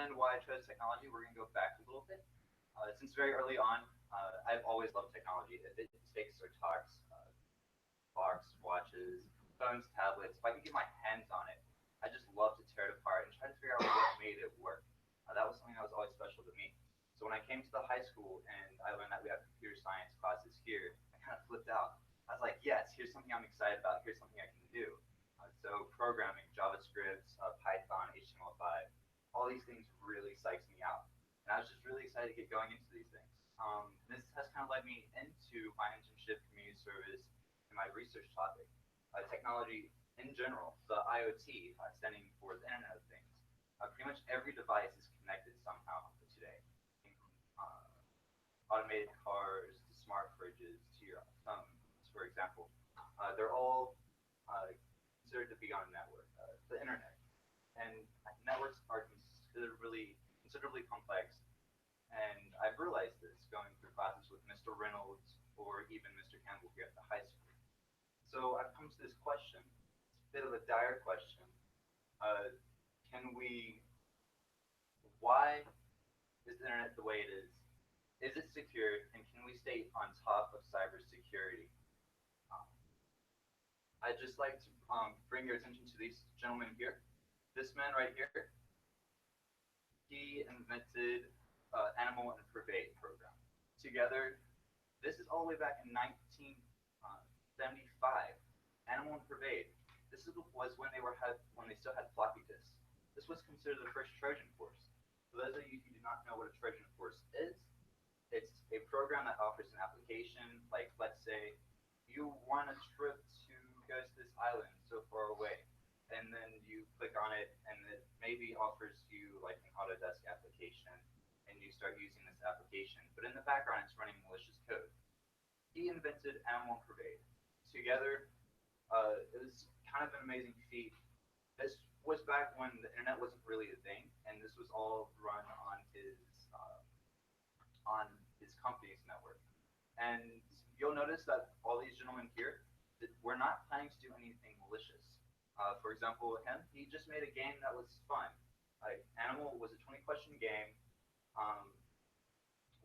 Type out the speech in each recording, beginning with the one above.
and why I chose technology, we're going to go back a little bit. Since very early on, I've always loved technology. If it takes or talks, clocks, watches, phones, tablets, if I can get my hands on it, I just love to tear it apart and try to figure out what made it work. That was something that was always special to me. So when I came to the high school and I learned that we have computer science classes here, I kind of flipped out. I was like, yes, here's something I'm excited about. Here's something I can do. So programming, JavaScript, Python, HTML5, all these things really psyched me out. And I was just really excited to get going into these things. This has kind of led me into my internship, community service, and my research topic, technology in general, the IoT, standing for the Internet of Things. Pretty much every device is connected somehow today. Uh, Automated cars to smart fridges to your phones, for example. They're all considered to be on a network, the internet. And networks are considerably complex. And I've realized this going through classes with Mr. Reynolds or even Mr. Campbell here at the high school. So I've come to this question. It's a bit of a dire question. Uh, can we? Why is the internet the way it is? Is it secure, and can we stay on top of cybersecurity? Um, I'd just like to bring your attention to these gentlemen here. This man right here, he invented Animal and Pervade program. Together, this is all the way back in 1975. Animal and Pervade. Was when when they still had floppy disks. This was considered the first Trojan horse. For those of you who do not know what a Trojan horse is, it's a program that offers an application. Like, let's say you want a trip to go to this island so far away, and then you click on it, and it maybe offers you like an Autodesk application, and you start using this application. But in the background, it's running malicious code. He invented Animal and Pervade. Together, it was kind of an amazing feat. This was back when the internet wasn't really a thing, and this was all run on his company's network. And you'll notice that all these gentlemen here, we're not planning to do anything malicious. For example, he just made a game that was fun. Animal was a 20-question game, um,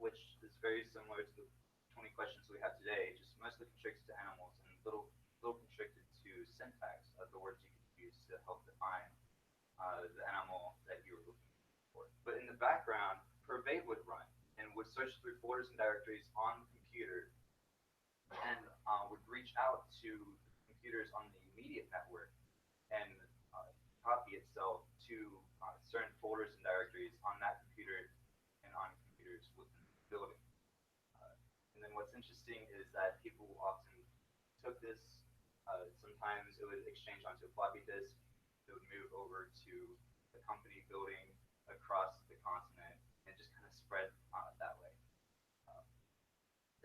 which is very similar to the 20 questions we have today, just mostly constricted to animals and little constricted to syntax of the words you could use to help define the animal that you were looking for. But in the background, Pervade would run and would search through folders and directories on the computer and would reach out to computers on the immediate network and copy itself to certain folders and directories on that computer and on computers within the building. And then what's interesting is that people often took this. Sometimes it would exchange onto a floppy disk. It would move over to the company building across the continent and just kind of spread that way. Uh,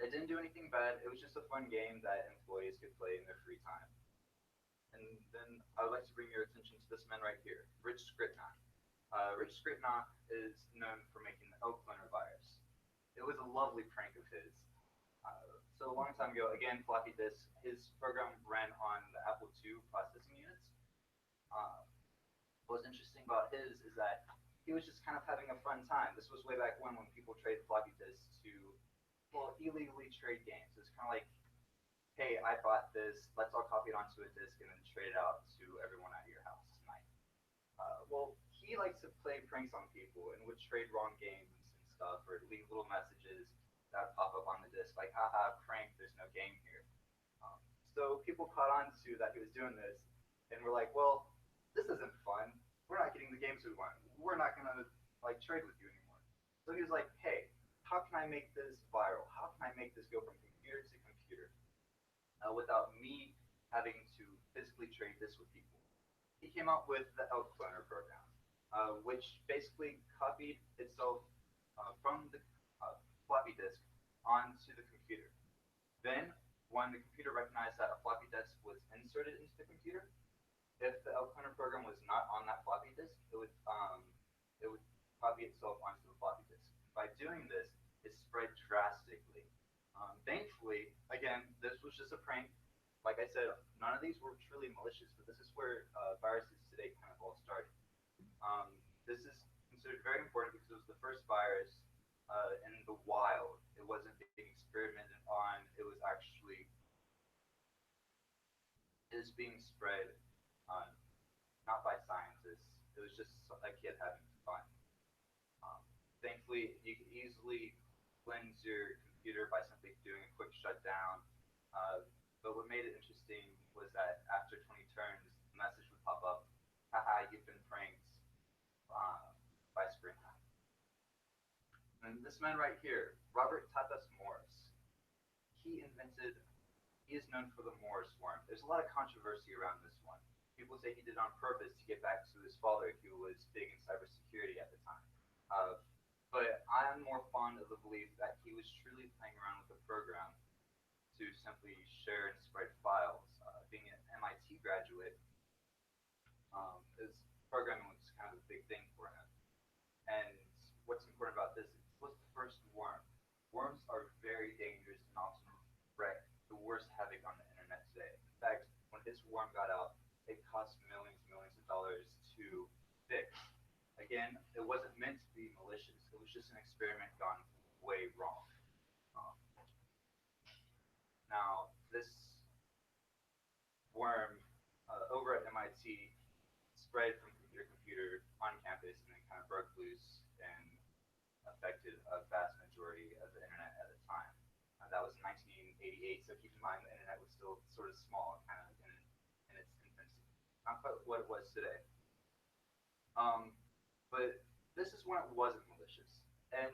it didn't do anything bad. It was just a fun game that employees could play in their free time. And then I would like to bring your attention to this man right here, Rich Scriptnock. Rich Scriptnock is known for making the elk cloner virus. It was a lovely prank of his. So a long time ago, again, floppy disk, his program ran on the Apple II processing units. What's interesting about his is that he was just kind of having a fun time. This was way back when people traded floppy disks to, well, illegally trade games. It's kind of like, hey, I bought this, let's all copy it onto a disk and then trade it out to everyone at your house tonight. Well, he likes to play pranks on people and would trade wrong games and stuff, or leave little messages that would pop up on the disk, like, haha, prank, there's no game here. So people caught on to that he was doing this, and we're like, well, this isn't fun. We're not getting the games we want. We're not gonna like trade with you anymore. So he was like, hey, how can I make this viral? How can I make this go from computer to computer without me having to physically trade this with people? He came out with the elk cloner program, which basically copied itself from the floppy disk onto the computer. Then, when the computer recognized that a floppy disk was inserted into the computer, if the elk cloner program was not on that floppy disk, it would copy itself onto the floppy disk. By doing this, it spread drastically. Thankfully, again, this was just a prank. Like I said, none of these were truly malicious, but this is where viruses today kind of all started. This is considered very in the wild. It wasn't being experimented on. It was actually is being spread on not by scientists. It was just a kid having fun. Um, Thankfully, you can easily cleanse your computer by simply doing a quick shutdown. But what made it interesting was that after 20 turns, the message would pop up, haha, you've been pranked uh, by Springtime. And this man right here, Robert Tatas Morris, he invented, he is known for the Morris worm. There's a lot of controversy around this one. People say he did it on purpose to get back to his father, who was big in cybersecurity at the time. Uh, but I'm more fond of the belief that he was truly playing around with the program to simply share and spread files. Being an MIT graduate, his programming was kind of a big thing for him. And what's important about this, it was the first worm. Worms are very dangerous and often wreak the worst havoc on the internet today. In fact, when his worm got out, it cost millions of dollars to fix. Again, it wasn't meant to be malicious. It was just an experiment gone way wrong. Um, Now, this worm over at MIT spread from computer to computer on campus and then kind of broke loose and affected a vast majority of the internet at the time. That was in 1988, so keep in mind the internet was still sort of small, kind of in its infancy. Not quite what it was today. Um, but this is when it wasn't malicious. And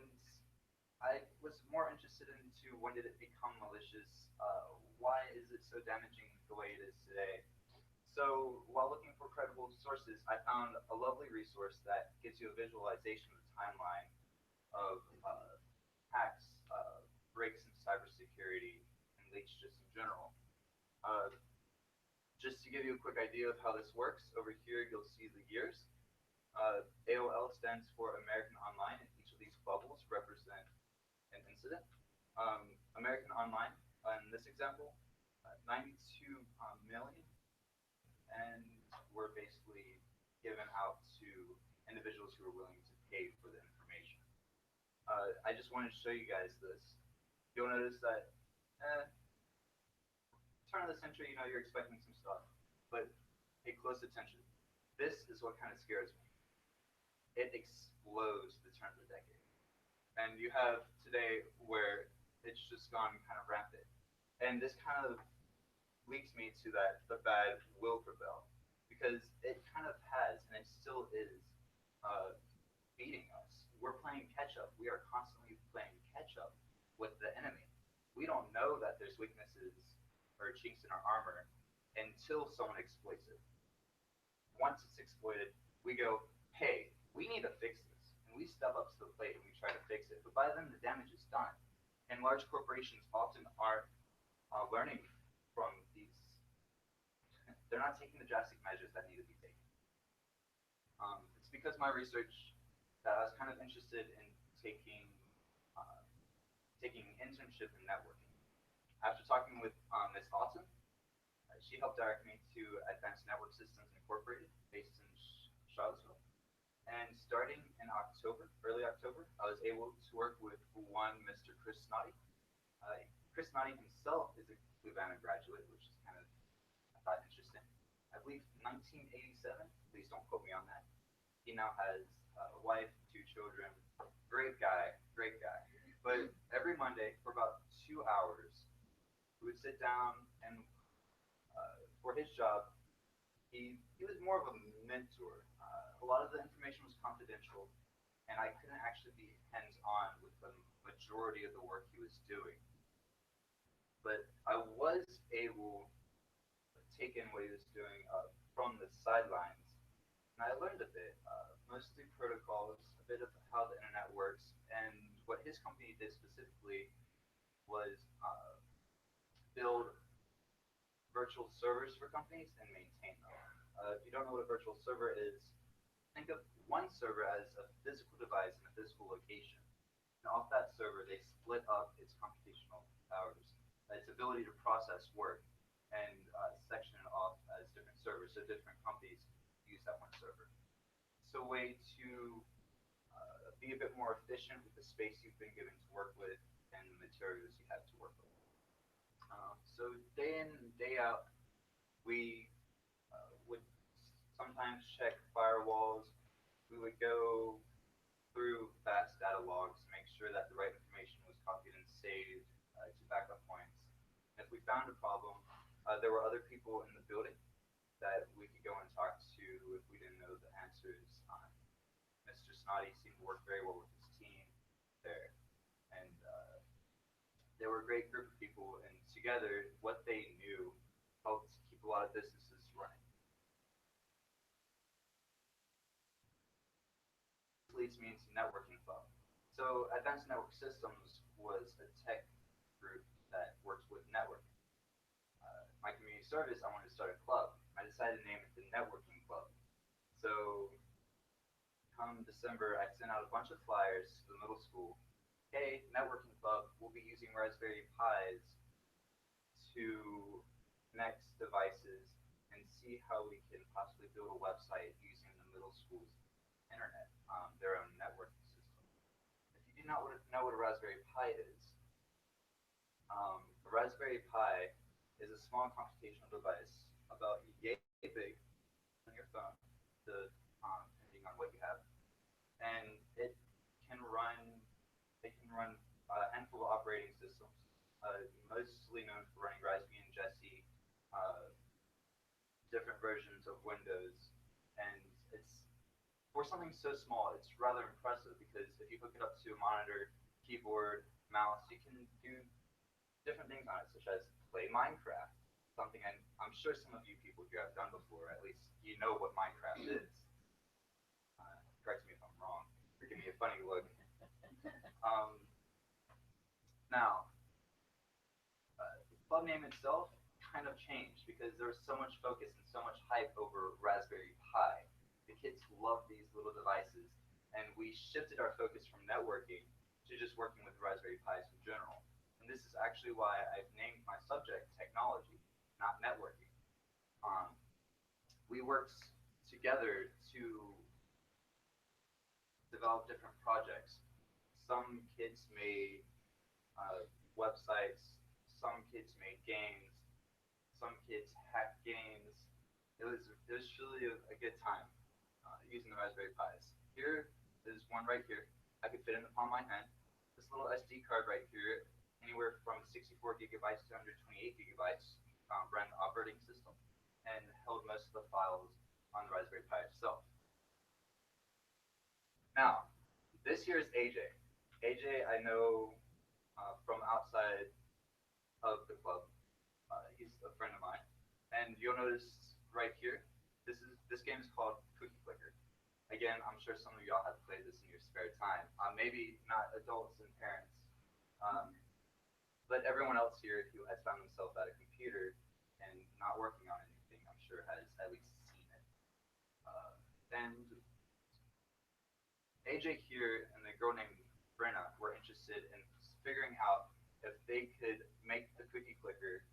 I was more interested into when did it become malicious? Why is it so damaging the way it is today? So while looking for credible sources, I found a lovely resource that gives you a visualization of the timeline of hacks, breaks in cybersecurity, and leaks just in general. Uh, just to give you a quick idea of how this works, over here you'll see the years. AOL stands for American Online, and each of these bubbles represent an incident. American Online, in this example, 92 million, and were basically given out to individuals who were willing to pay for the information. I just wanted to show you guys this. You'll notice that turn of the century, you're expecting some stuff, but pay close attention. This is what kind of scares me. It explodes the turn of the decade. And you have today where it's just gone kind of rampant. And this kind of leads me to that the bad will prevail, because it kind of has, and it still is, beating us. We're playing catch up. We are constantly playing catch up with the enemy. We don't know that there's weaknesses or chinks in our armor until someone exploits it. Once it's exploited, we go, hey, we need to fix this. And we step up to the plate and we try to fix it. But by then, the damage is done. And large corporations often aren't learning from these. They're not taking the drastic measures that need to be taken. It's because my research that I was kind of interested in taking taking an internship in networking. After talking with Ms. Autumn, she helped direct me to Advanced Network Systems Incorporated, based in Charlottesville. And starting in October, early October, I was able to work with one Mr. Chris Snoddy. Chris Snoddy himself is a Lugano graduate, which is kind of, I thought, interesting. I believe 1987, please don't quote me on that. He now has a wife, 2 children. Great guy, great guy. But every Monday, for about 2 hours, we would sit down and for his job, he was more of a mentor. A lot of the information was confidential, and I couldn't actually be hands-on with the majority of the work he was doing. But I was able to take in what he was doing from the sidelines, and I learned a bit, mostly protocols, a bit of how the internet works, and what his company did specifically was build virtual servers for companies and maintain them. If you don't know what a virtual server is, think of one server as a physical device in a physical location. And off that server, they split up its computational powers, its ability to process work, and section it off as different servers, so different companies use that one server. It's a way to be a bit more efficient with the space you've been given to work with and the materials you have to work with. So day in and day out, we would sometimes check firewalls. We would go through fast data logs to make sure that the right information was copied and saved to backup points. If we found a problem, there were other people in the building that we could go and talk to if we didn't know the answers. Mr. Snotty seemed to work very well with his team there, and they were a great group of people, and together, what they knew helped keep a lot of businesses running. This leads me into networking club. So Advanced Network Systems was a tech group that works with networking. My community service, I wanted to start a club. I decided to name it the Networking Club. So come December, I sent out a bunch of flyers to the middle school. Hey, Networking Club, we'll be using Raspberry Pis to connect devices and see how we can possibly build a website using the middle school's internet, their own networking system. If you do not know what a Raspberry Pi is, a Raspberry Pi is a small computational device about yay big on your phone, depending on what you have, and can run. It can run a handful of operating systems, mostly known for running Raspberry and Jessie, different versions of Windows, and it's for something so small, it's rather impressive because if you hook it up to a monitor, keyboard, mouse, you can do different things on it, such as play Minecraft, something I'm sure some of you people here have done before. At least you know what Minecraft is. Correct me if I'm wrong, or give me a funny look. Now, the club name itself kind of changed because there was so much focus and so much hype over Raspberry Pi. The kids love these little devices, and we shifted our focus from networking to just working with Raspberry Pis in general. And this is actually why I've named my subject technology, not networking. We worked together to develop different projects. Some kids made websites, some kids made games, some kids hacked games. It was really a good time using the Raspberry Pis. Here is one right here. I could fit in the palm of my hand. This little SD card right here, anywhere from 64 gigabytes to 128 gigabytes, ran the operating system and held most of the files on the Raspberry Pi itself. Now, this here is AJ. AJ, I know from outside of the club. He's a friend of mine, and you'll notice right here, this game is called Cookie Clicker. Again, I'm sure some of y'all have played this in your spare time. Maybe not adults and parents, but everyone else here who has found themselves at a computer and not working on anything, I'm sure has at least seen it. And AJ here and the girl named Brenna were interested in figuring out if they could make the cookie clicker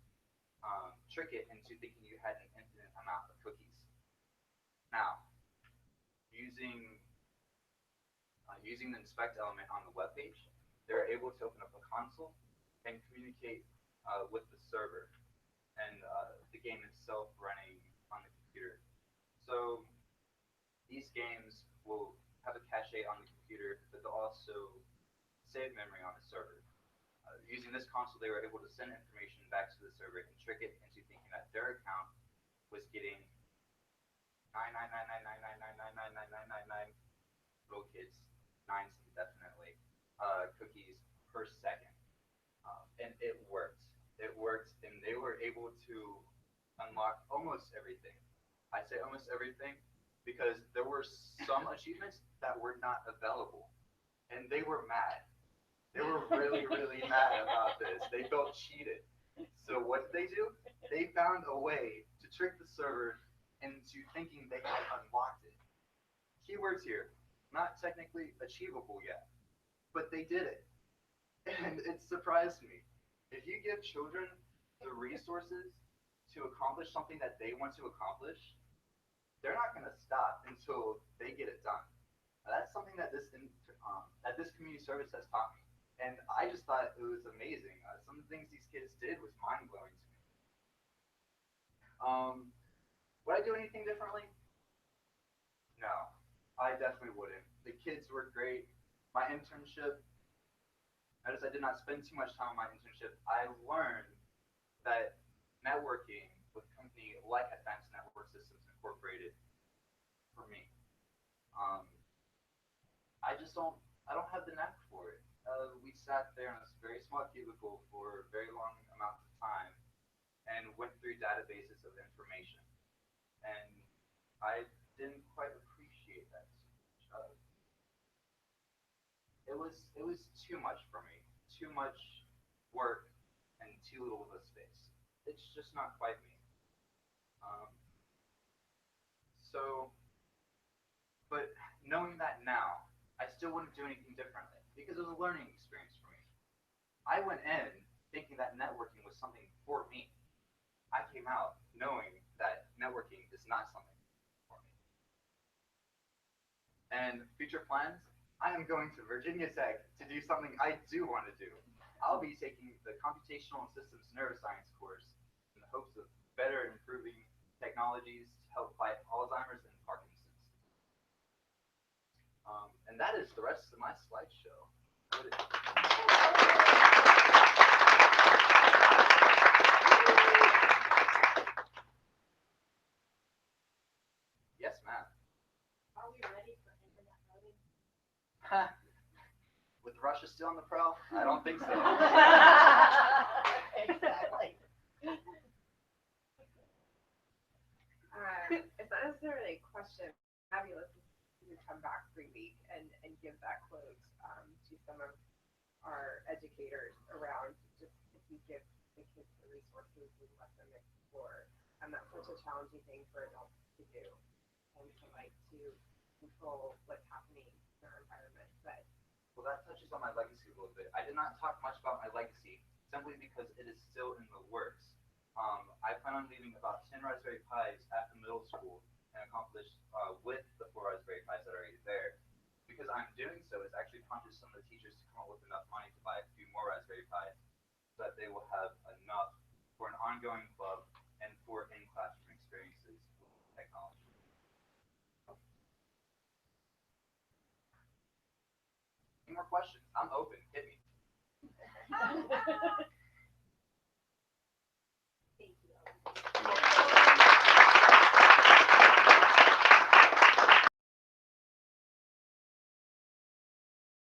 trick it into thinking you had an infinite amount of cookies. Now, using the inspect element on the web page, they're able to open up a console and communicate with the server and the game itself running on the computer. So these games will have a cache on the computer, but they'll also save memory on the server. Using this console, they were able to send information back to the server and trick it into thinking that their account was getting 99999999999 little kids, nines definitely, cookies per second. And it worked. It worked, and they were able to unlock almost everything. I say almost everything because there were some achievements that were not available, and they were mad. They were really, really mad about this. They felt cheated. So what did they do? They found a way to trick the server into thinking they had unlocked it. Keywords here, not technically achievable yet, but they did it. And it surprised me. If you give children the resources to accomplish something that they want to accomplish, they're not going to stop until they get it done. That's something that this community service has taught me, and I just thought it was amazing. Some of the things these kids did was mind blowing to me. Um, would I do anything differently? No, I definitely wouldn't. The kids were great. My internship, notice I did not spend too much time on my internship. I learned that networking with a company like Advanced Network Systems Incorporated for me. Um, I just don't I don't have the knack for it. We sat there in this very small cubicle for very long amounts of time and went through databases of information, and I didn't quite appreciate that so much. It was too much for me, too much work and too little of a space. It's just not quite me. Um, so, but knowing that now, I still wouldn't do anything differently because it was a learning experience for me. I went in thinking that networking was something for me. I came out knowing that networking is not something for me. And future plans, I am going to Virginia Tech to do something I do want to do. I'll be taking the Computational and Systems Neuroscience course in the hopes of better improving technologies to help fight Alzheimer's and Parkinson's. And that is the rest of my slideshow. Yes, ma'am. Are we ready for internet voting? With Russia still on the prowl? I don't think so. Exactly. It's not necessarily a question. Fabulous to come back 3 week and give that quote to some of our educators around just if you give the kids the resources and let them explore. And that's such a challenging thing for adults to do and to like to control what's happening in our environment. But well, that touches on my legacy a little bit. I did not talk much about my legacy simply because it is still in the works. I plan on leaving about 10 Raspberry Pis at the middle school and accomplish with the 4 Raspberry Pis that are already there. Because I'm doing so, it's actually prompted some of the teachers to come up with enough money to buy a few more Raspberry Pis so that they will have enough for an ongoing club and for in-classroom experiences with technology. Any more questions? I'm open. Hit me.